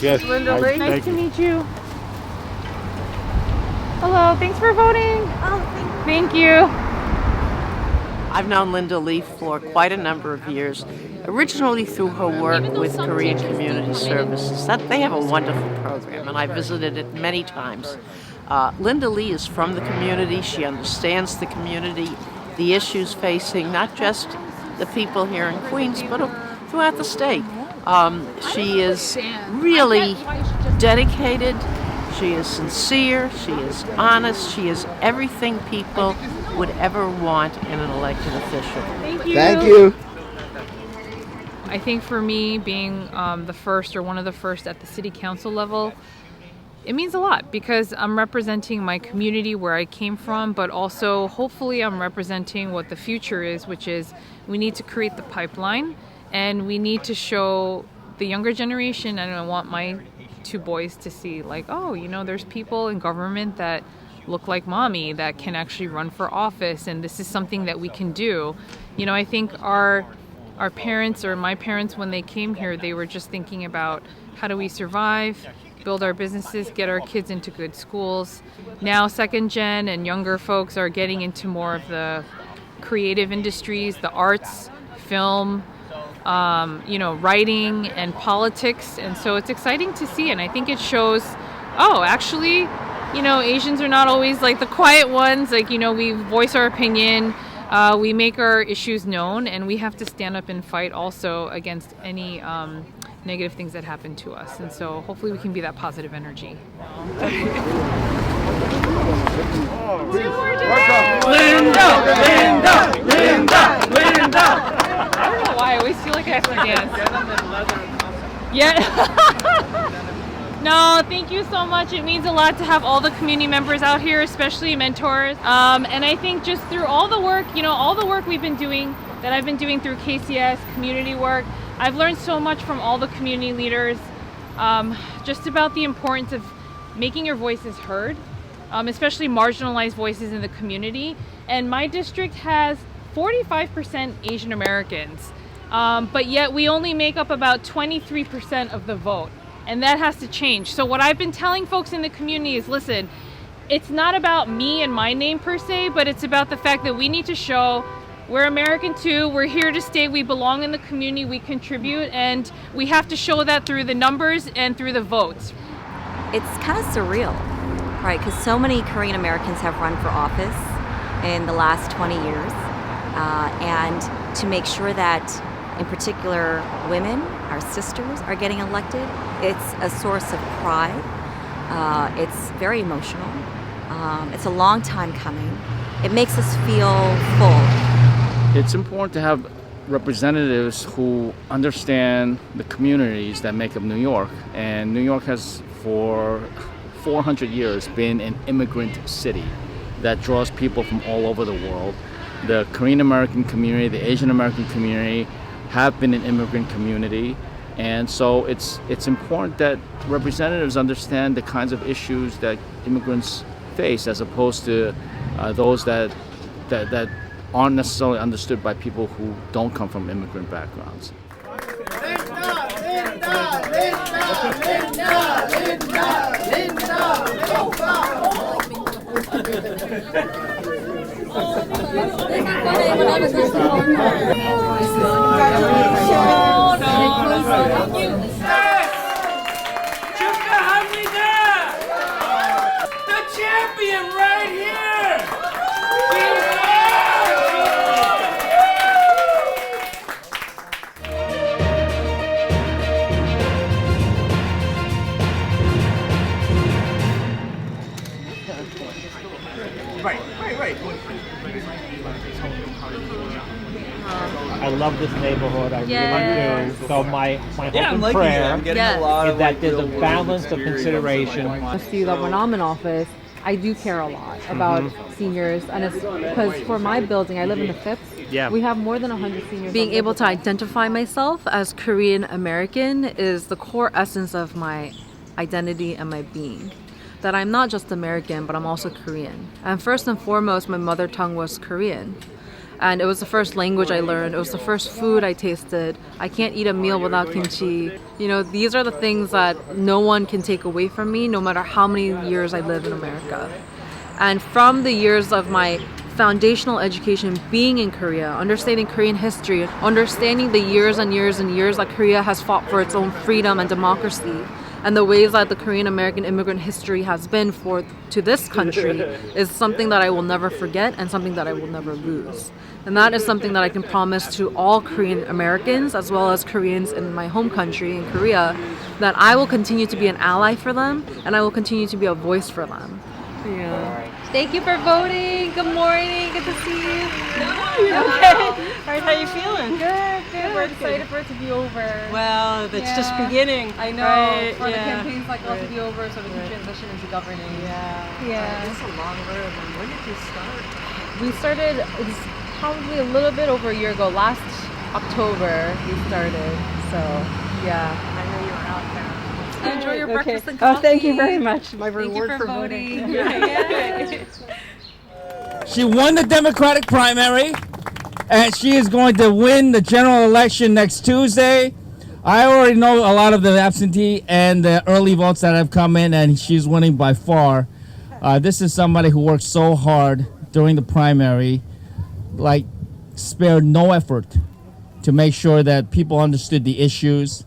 Yes. Linda Lee. Nice to meet you. Hello, thanks for voting. Oh, Thank you. I've known Linda Lee for quite a number of years, originally through her work with Korean Community Services. They have a wonderful program, and I visited it many times. Linda Lee is from the community. She understands the community, the issues facing not just the people here in Queens, but throughout the state. She is really dedicated. She is sincere. She is honest. She is everything people would ever want in an elected official. Thank you. Thank you. I think for me, being the first or one of the first at the city council level, it means a lot because I'm representing my community where I came from, but also hopefully I'm representing what the future is, which is we need to create the pipeline and we need to show the younger generation, and I want my two boys to see like, oh, you know, there's people in government that look like mommy that can actually run for office, and this is something that we can do. You know, I think our parents or my parents, when they came here, they were just thinking about how do we survive, build our businesses, get our kids into good schools. Now second gen and younger folks are getting into more of the creative industries, the arts, film, writing and politics. And so it's exciting to see, and I think it shows, oh, actually, Asians are not always like the quiet ones. Like, we voice our opinion, we make our issues known, and we have to stand up and fight also against any negative things that happen to us. And so hopefully we can be that positive energy. Linda! I don't know why, I always feel like I have to dance. Yeah. No, thank you so much. It means a lot to have all the community members out here, especially mentors. And I think just through all the work, all the work we've been doing, that I've been doing through KCS, community work, I've learned so much from all the community leaders, just about the importance of making your voices heard, especially marginalized voices in the community. And my district has 45% Asian Americans, but yet we only make up about 23% of the vote. And that has to change. So what I've been telling folks in the community is, listen, it's not about me and my name per se, but it's about the fact that we need to show we're American too, we're here to stay, we belong in the community, we contribute, and we have to show that through the numbers and through the votes. It's kind of surreal, right? Because so many Korean Americans have run for office in the last 20 years. And to make sure that, in particular, women, our sisters, are getting elected, it's a source of pride. It's very emotional. It's a long time coming. It makes us feel full. It's important to have representatives who understand the communities that make up New York. And New York has, for 400 years, been an immigrant city that draws people from all over the world. The Korean American community, the Asian American community have been an immigrant community. And so it's important that representatives understand the kinds of issues that immigrants face, as opposed to those that aren't necessarily understood by people who don't come from immigrant backgrounds. The champion right here! I love this neighborhood. I really do. So my hope and liking prayer it. I'm getting a lot is of that there's a billboards balance of and exterior consideration. stuff. See that when I'm in office, I do care a lot about seniors, and it's because for my building, I live in the Fifth. Yeah. We have more than 100 seniors. Being able to identify myself as Korean American is the core essence of my identity and my being. That I'm not just American, but I'm also Korean. And first and foremost, my mother tongue was Korean. And it was the first language I learned. It was the first food I tasted. I can't eat a meal without kimchi. You know, these are the things that no one can take away from me, no matter how many years I live in America. And from the years of my foundational education being in Korea, understanding Korean history, understanding the years and years and years that Korea has fought for its own freedom and democracy, and the ways that the Korean American immigrant history has been to this country is something that I will never forget and something that I will never lose. And that is something that I can promise to all Korean Americans as well as Koreans in my home country in Korea, that I will continue to be an ally for them and I will continue to be a voice for them. Yeah. Thank you for voting. Good morning. Good to see you. Okay. All right, how you feeling? Good. We're excited for it to be over. Well, it's just beginning. I know. Right? For the campaign's like all to be over, so we can transition into governing. Yeah. It's a long road. When did you start? We started probably a little bit over a year ago. Last October we started. So yeah. I know you were out there. Enjoy your breakfast and coffee. Oh, thank you very much. My reward Thank you for voting. She won the Democratic primary, and she is going to win the general election next Tuesday. I already know a lot of the absentee and the early votes that have come in, and she's winning by far. This is somebody who worked so hard during the primary, like spared no effort to make sure that people understood the issues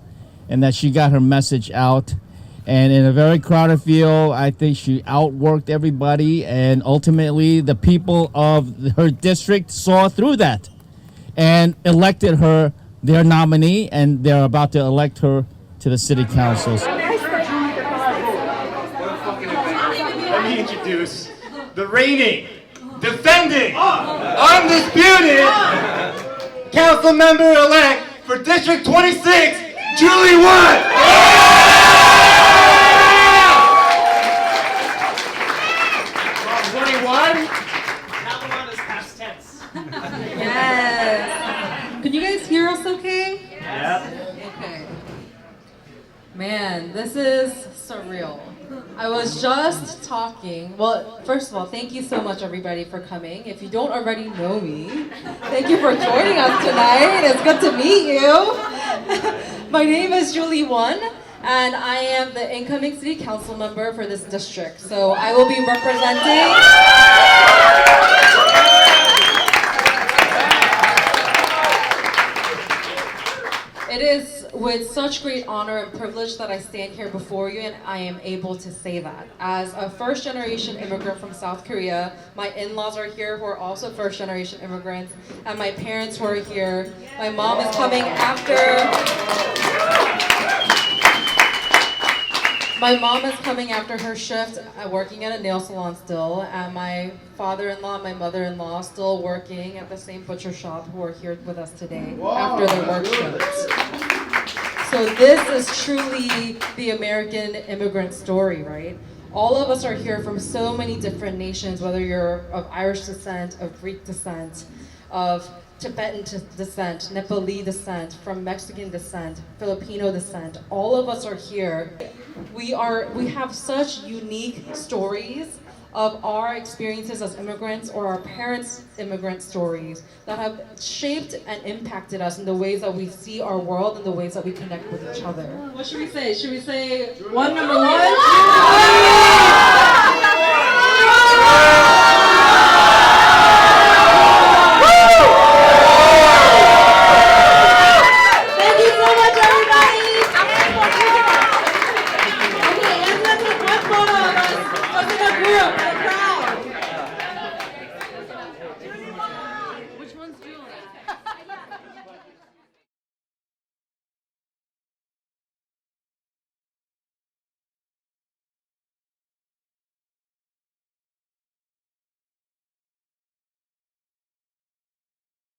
and that she got her message out. And in a very crowded field, I think she outworked everybody, and ultimately the people of her district saw through that and elected her their nominee, and they're about to elect her to the city councils. Let me introduce the reigning, defending, undisputed council member-elect for District 26, Julie Wood! 21? That one is past tense. Yes. Can you guys hear us okay? Yep. Okay. Man, this is surreal. I was just talking. Well, first of all, thank you so much, everybody, for coming. If you don't already know me, thank you for joining us tonight. It's good to meet you. My name is Julie Won, and I am the incoming city council member for this district. So I will be representing. It is with such great honor and privilege that I stand here before you, and I am able to say that. As a first-generation immigrant from South Korea, my in-laws are here who are also first-generation immigrants, and my parents who are here. My mom is coming after. My mom is coming after her shift, working at a nail salon still, and my father-in-law and my mother-in-law still working at the same butcher shop who are here with us today after their work shifts. So this is truly the American immigrant story, right? All of us are here from so many different nations, whether you're of Irish descent, of Greek descent, of Tibetan descent, Nepali descent, from Mexican descent, Filipino descent. All of us are here. We have such unique stories of our experiences as immigrants or our parents' immigrant stories that have shaped and impacted us in the ways that we see our world and the ways that we connect with each other. What should we say? Should we say one, number one?